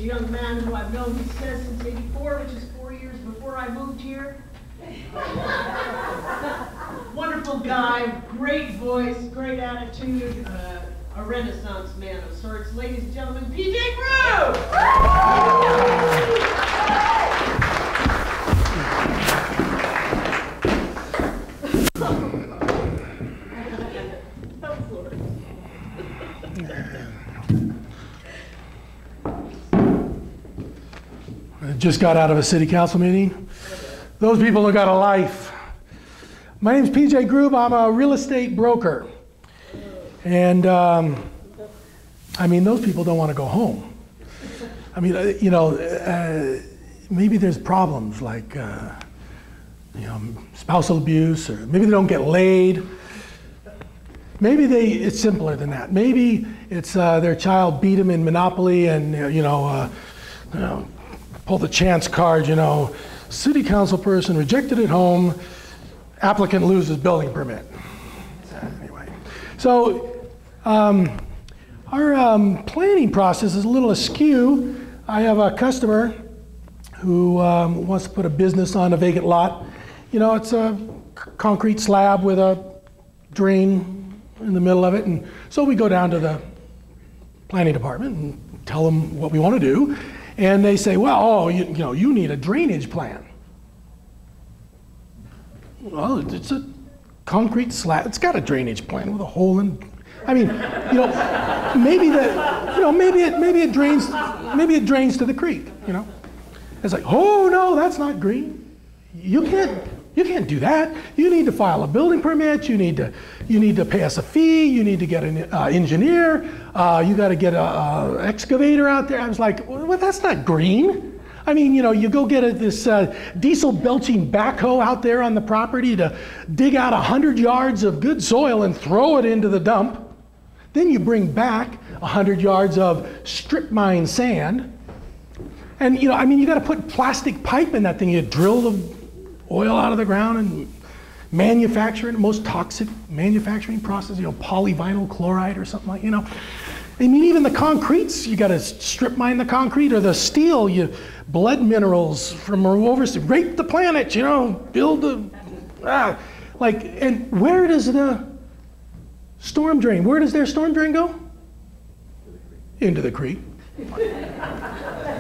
young man who I've known, he says, since '84, which is 4 years before I moved here. Wonderful guy, great voice, great attitude, a Renaissance man of sorts. Ladies and gentlemen, PJ Grube! I just got out of a city council meeting. Those people have got a life. My name's PJ Grube. I'm a real estate broker. And I mean, those people don't want to go home. I mean, maybe there's problems like, spousal abuse, or maybe they don't get laid. Maybe it's simpler than that. Maybe it's their child beat them in Monopoly and, pull the chance card, city council person rejected at home, applicant loses building permit. Anyway, so our planning process is a little askew. I have a customer who wants to put a business on a vacant lot. It's a concrete slab with a drain in the middle of it, and so we go down to the planning department and tell them what we want to do. And they say, well, you need a drainage plan. Well, it's a concrete slab. It's got a drainage plan with a hole in. I mean, maybe it drains. Maybe it drains to the creek. It's like, oh no, that's not green. You can't do that. You need to file a building permit. You need to pay us a fee. You need to get an engineer. You got to get an excavator out there. I was like, well, that's not green. I mean, you go get this diesel belching backhoe out there on the property to dig out 100 yards of good soil and throw it into the dump. Then you bring back 100 yards of strip mine sand. And you got to put plastic pipe in that thing. You drill the oil out of the ground and manufacture it, the most toxic manufacturing process, polyvinyl chloride or something like, I mean, even the concretes, you got to strip mine the concrete, or the steel, blood minerals from overseas, rape the planet, build and where does the storm drain, where does their storm drain go? Into the creek.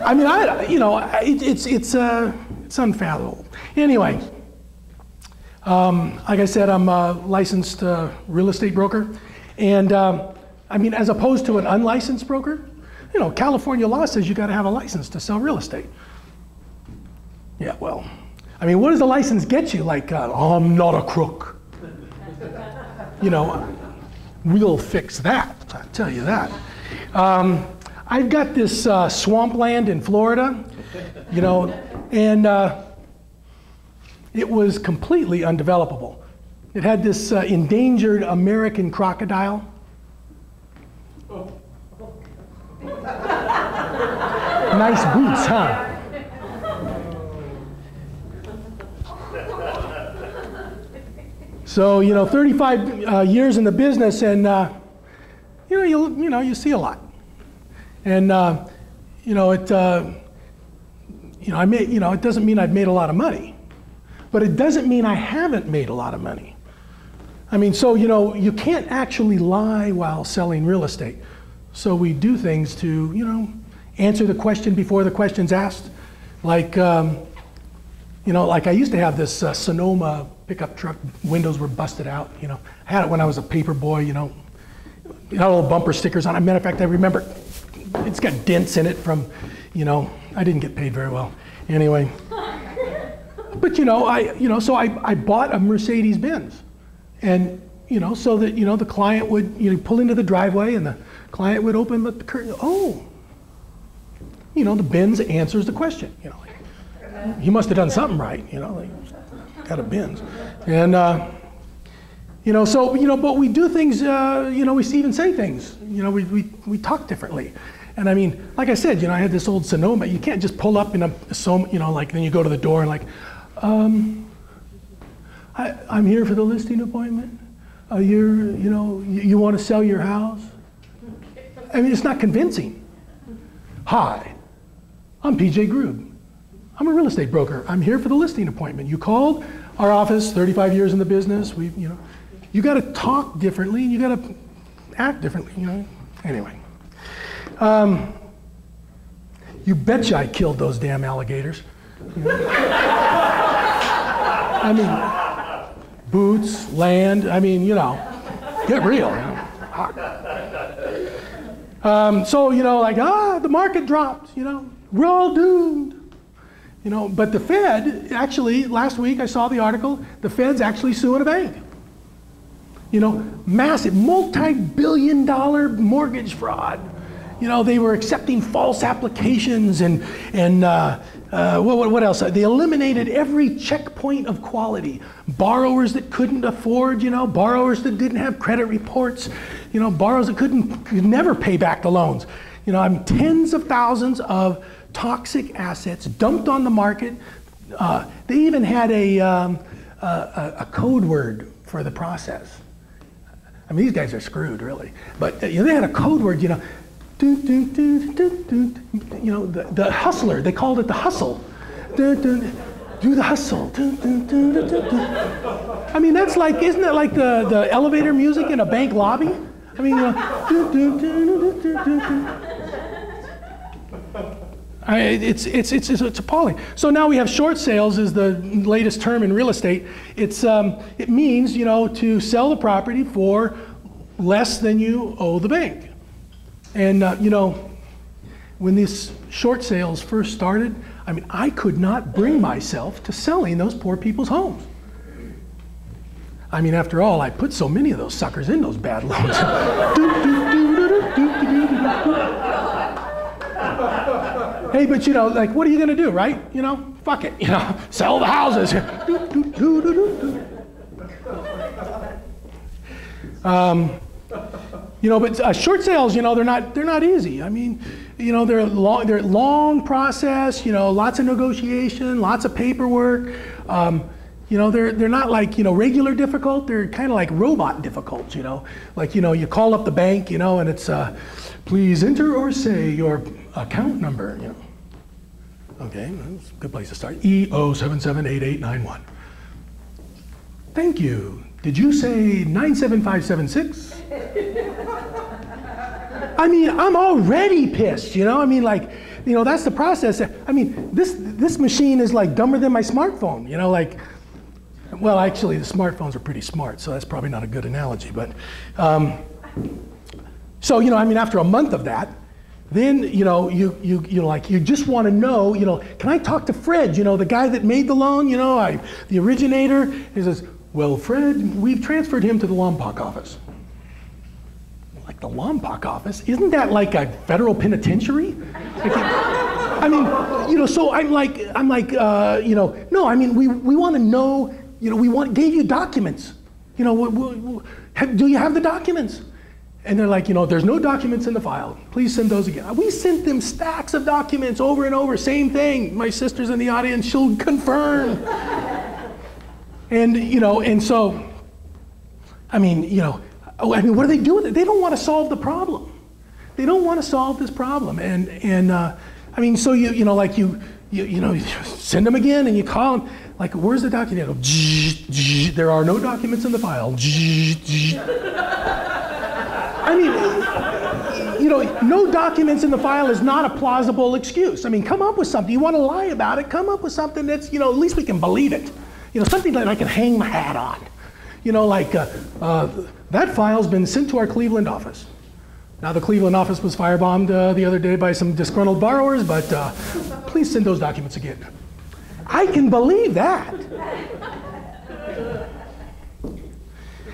I mean, it's unfathomable. Anyway, like I said, I'm a licensed real estate broker, and I mean, as opposed to an unlicensed broker, California law says you got to have a license to sell real estate. Yeah, well, I mean, what does the license get you? Like, I'm not a crook. We'll fix that. I'll tell you that. I've got this swampland in Florida, and it was completely undevelopable. It had this endangered American crocodile. Nice boots, huh? So, 35 years in the business, and you see a lot. And it doesn't mean I've made a lot of money, but it doesn't mean I haven't made a lot of money. I mean, so you can't actually lie while selling real estate. So we do things to answer the question before the question's asked. Like like I used to have this Sonoma pickup truck. Windows were busted out. I had it when I was a paper boy. It had little bumper stickers on it. Matter of fact, I remember. It's got dents in it from, I didn't get paid very well. Anyway, but so I bought a Mercedes Benz, and so that the client would pull into the driveway, and the client would open the curtain. Oh, the Benz answers the question. He must have done something right. Got a Benz, and but we do things. We even say things. We talk differently. And I mean, like I said, I had this old Sonoma. You can't just pull up in a Sonoma, then you go to the door and I'm here for the listing appointment. You want to sell your house? I mean, it's not convincing. Hi, I'm PJ Grube. I'm a real estate broker. I'm here for the listing appointment. You called our office, 35 years in the business. You got to talk differently, and you got to act differently, Anyway. You betcha I killed those damn alligators. I mean, boots, land, get real. The market dropped, we're all doomed. But the Fed, actually, last week I saw the article, the Fed's actually suing a bank. Massive, multi-billion-dollar mortgage fraud. They were accepting false applications and what else? They eliminated every checkpoint of quality. Borrowers that couldn't afford, borrowers that didn't have credit reports, borrowers that could never pay back the loans. Tens of thousands of toxic assets dumped on the market. They even had a code word for the process. These guys are screwed, really. But they had a code word, the hustler, they called it the hustle. Do the hustle. That's like, isn't that like the elevator music in a bank lobby? It's appalling. So now we have short sales is the latest term in real estate. It means, to sell the property for less than you owe the bank. And, when these short sales first started, I could not bring myself to selling those poor people's homes. After all, I put so many of those suckers in those bad loans. Hey, but what are you going to do, right? Fuck it, sell the houses. But short sales, they're not easy. They're a long process. Lots of negotiation, lots of paperwork. They're not like regular difficult. They're kind of like robot difficult. You call up the bank, and it's please enter or say your account number. Okay, that's a good place to start. E0778891. Thank you. Did you say 97576? I'm already pissed, that's the process. This machine is like dumber than my smartphone, well, actually the smartphones are pretty smart, so that's probably not a good analogy, but, after a month of that, then, you just want to know, can I talk to Fred, the guy that made the loan, the originator? He says, well, Fred, we've transferred him to the Lompoc office. Like the Lompoc office? Isn't that like a federal penitentiary? So I'm like, no, we want to know, gave you documents. Do you have the documents? And they're like, there's no documents in the file. Please send those again. We sent them stacks of documents over and over, same thing. My sister's in the audience, she'll confirm. And so, what do they do with it? They don't want to solve the problem. They don't want to solve this problem. So you send them again and you call them, like, where's the document? Go, there are no documents in the file. No documents in the file is not a plausible excuse. Come up with something. You want to lie about it, come up with something that's, at least we can believe it. Something that I can hang my hat on. That file's been sent to our Cleveland office. Now the Cleveland office was firebombed the other day by some disgruntled borrowers, but please send those documents again. I can believe that.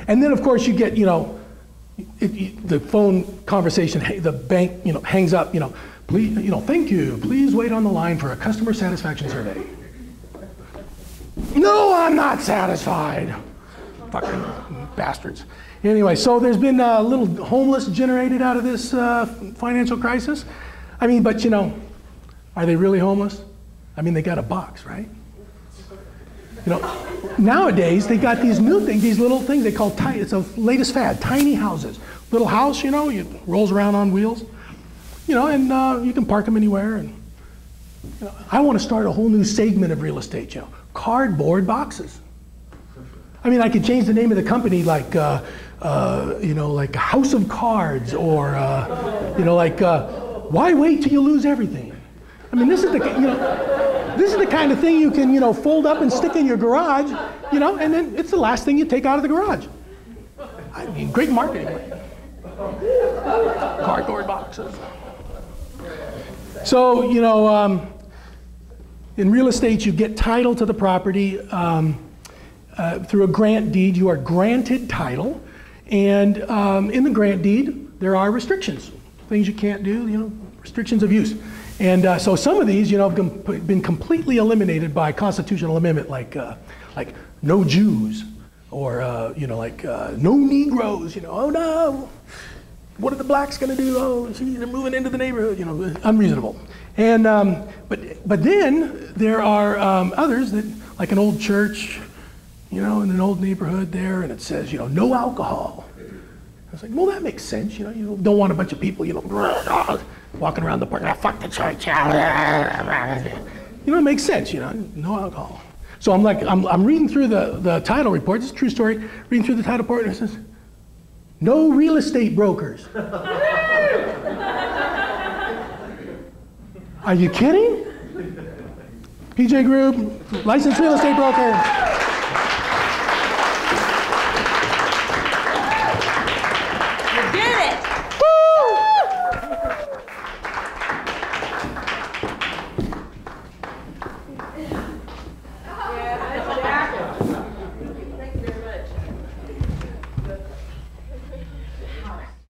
And then of course you get, the phone conversation, the bank, hangs up, please, thank you, please wait on the line for a customer satisfaction survey. No, I'm not satisfied. Fucking bastards. Anyway, so there's been a little homeless generated out of this financial crisis. But are they really homeless? They got a box, right? Nowadays they got these new things, these little things they call tiny. It's the latest fad, tiny houses. Little house, it rolls around on wheels, and you can park them anywhere. And I want to start a whole new segment of real estate, cardboard boxes. I mean, I could change the name of the company like, like House of Cards, or, why wait till you lose everything? I mean, this is the, this is the kind of thing you can, fold up and stick in your garage, and then it's the last thing you take out of the garage. I mean, great marketing. Cardboard boxes. So, in real estate, you get title to the property through a grant deed. You are granted title, and in the grant deed, there are restrictions, things you can't do, restrictions of use. And so some of these, have been completely eliminated by constitutional amendment, like no Jews, or no Negroes. Oh no, what are the blacks going to do? Oh, they're moving into the neighborhood. Unreasonable. And but then there are others that, like an old church, in an old neighborhood there, and it says, no alcohol. I was like, well, that makes sense. You don't want a bunch of people, walking around the park, fuck the church. It makes sense, no alcohol. So I'm reading through the title report. This is a true story. Reading through the title report, and it says, no real estate brokers. Are you kidding? PJ Grube, licensed real estate broker.